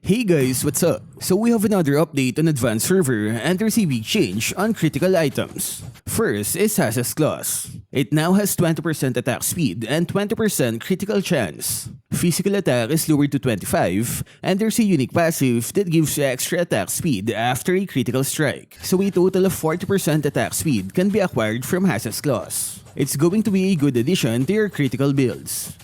Hey guys, what's up? So we have another update on Advanced Server and there's a big change on critical items. First is Haas's class. It now has 20% attack speed and 20% critical chance. Physical attack is lowered to 25 and there's a unique passive that gives you extra attack speed after a critical strike. So a total of 40% attack speed can be acquired from Haas's class. It's going to be a good addition to your critical builds.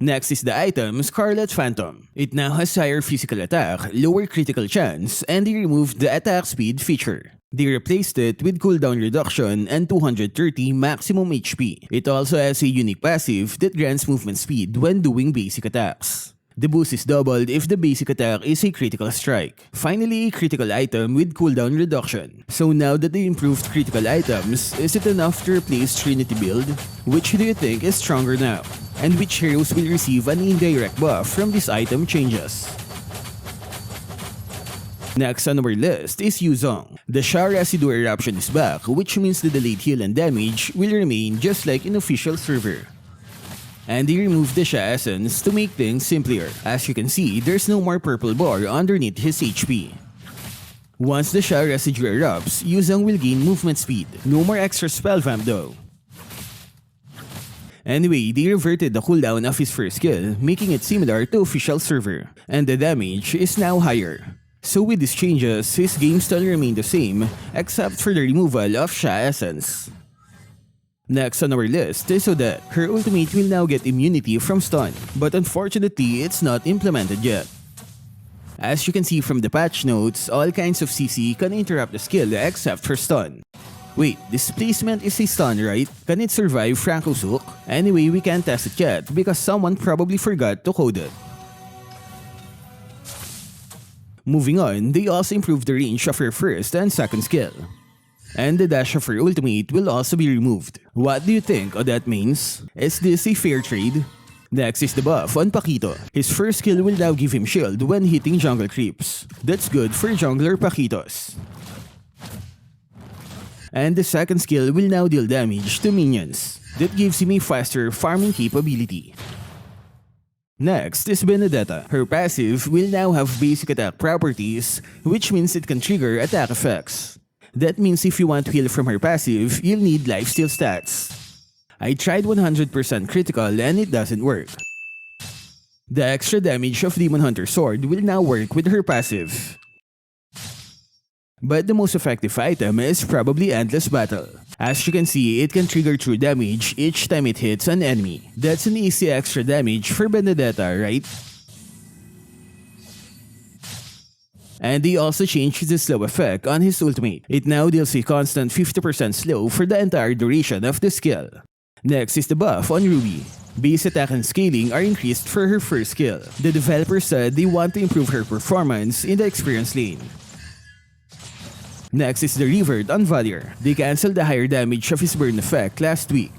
Next is the item Scarlet Phantom. It now has higher physical attack, lower critical chance, and they removed the attack speed feature. They replaced it with cooldown reduction and 230 maximum HP. It also has a unique passive that grants movement speed when doing basic attacks. The boost is doubled if the basic attack is a critical strike. Finally, a critical item with cooldown reduction. So now that they improved critical items, is it enough to replace Trinity Build? Which do you think is stronger now? And which heroes will receive an indirect buff from these item changes? Next on our list is Zhong. The Sha Residue Eruption is back, which means the delayed heal and damage will remain just like in official server. And they removed the Sha Essence to make things simpler. As you can see, there's no more purple bar underneath his HP. Once the Sha Residue erupts, Zhong will gain movement speed. No more extra spell vamp though. Anyway, they reverted the cooldown of his first skill, making it similar to official server. And the damage is now higher. So with these changes, his game still remain the same, except for the removal of Sha Essence. Next on our list is Odette. Her ultimate will now get immunity from stun, but unfortunately it's not implemented yet. As you can see from the patch notes, all kinds of CC can interrupt the skill except for stun. Wait, this placement is a stun, right? Can it survive Franco's hook? Anyway, we can't test it yet because someone probably forgot to code it. Moving on, they also improved the range of her first and second skill. And the dash of her ultimate will also be removed. What do you think Odette means? Is this a fair trade? Next is the buff on Paquito. His first skill will now give him shield when hitting jungle creeps. That's good for jungler Paquitos. And the second skill will now deal damage to minions. That gives him a faster farming capability. Next is Benedetta. Her passive will now have basic attack properties, which means it can trigger attack effects. That means if you want to heal from her passive, you'll need lifesteal stats. I tried 100% critical and it doesn't work. The extra damage of Demon Hunter Sword will now work with her passive. But the most effective item is probably Endless Battle. As you can see, it can trigger true damage each time it hits an enemy. That's an easy extra damage for Benedetta, right? And they also changed the slow effect on his ultimate. It now deals a constant 50% slow for the entire duration of the skill. Next is the buff on Ruby. Base attack and scaling are increased for her first skill. The developer said they want to improve her performance in the experience lane. Next is the revert on Valir. They cancelled the higher damage of his burn effect last week.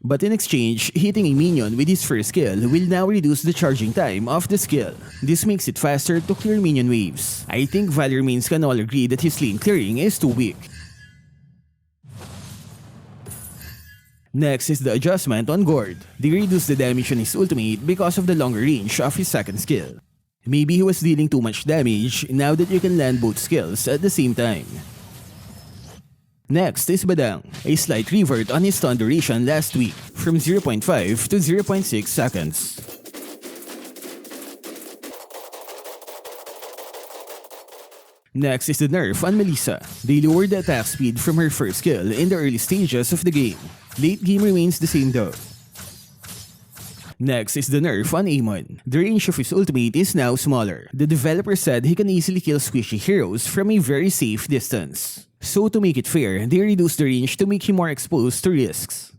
But in exchange, hitting a minion with his first skill will now reduce the charging time of the skill. This makes it faster to clear minion waves. I think Valir mains can all agree that his lane clearing is too weak. Next is the adjustment on Gord. They reduced the damage on his ultimate because of the longer range of his second skill. Maybe he was dealing too much damage now that you can land both skills at the same time. Next is Badang, a slight revert on his stun duration last week from 0.5 to 0.6 seconds. Next is the nerf on Melissa. They lowered the attack speed from her first skill in the early stages of the game. Late game remains the same though. Next is the nerf on Aamon. The range of his ultimate is now smaller. The developer said he can easily kill squishy heroes from a very safe distance. So to make it fair, they reduced the range to make him more exposed to risks.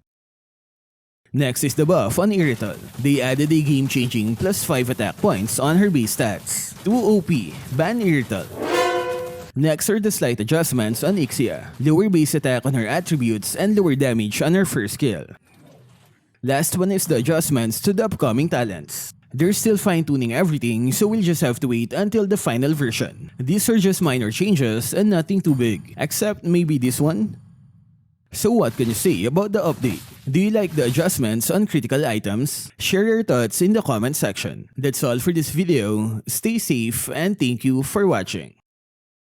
Next is the buff on Irithel. They added a game-changing +5 attack points on her base stats. Too OP, ban Irithel. Next are the slight adjustments on Ixia. Lower base attack on her attributes and lower damage on her first skill. Last one is the adjustments to the upcoming talents. They're still fine-tuning everything, so we'll just have to wait until the final version. These are just minor changes and nothing too big, except maybe this one. So what can you say about the update? Do you like the adjustments on critical items? Share your thoughts in the comment section. That's all for this video. Stay safe and thank you for watching.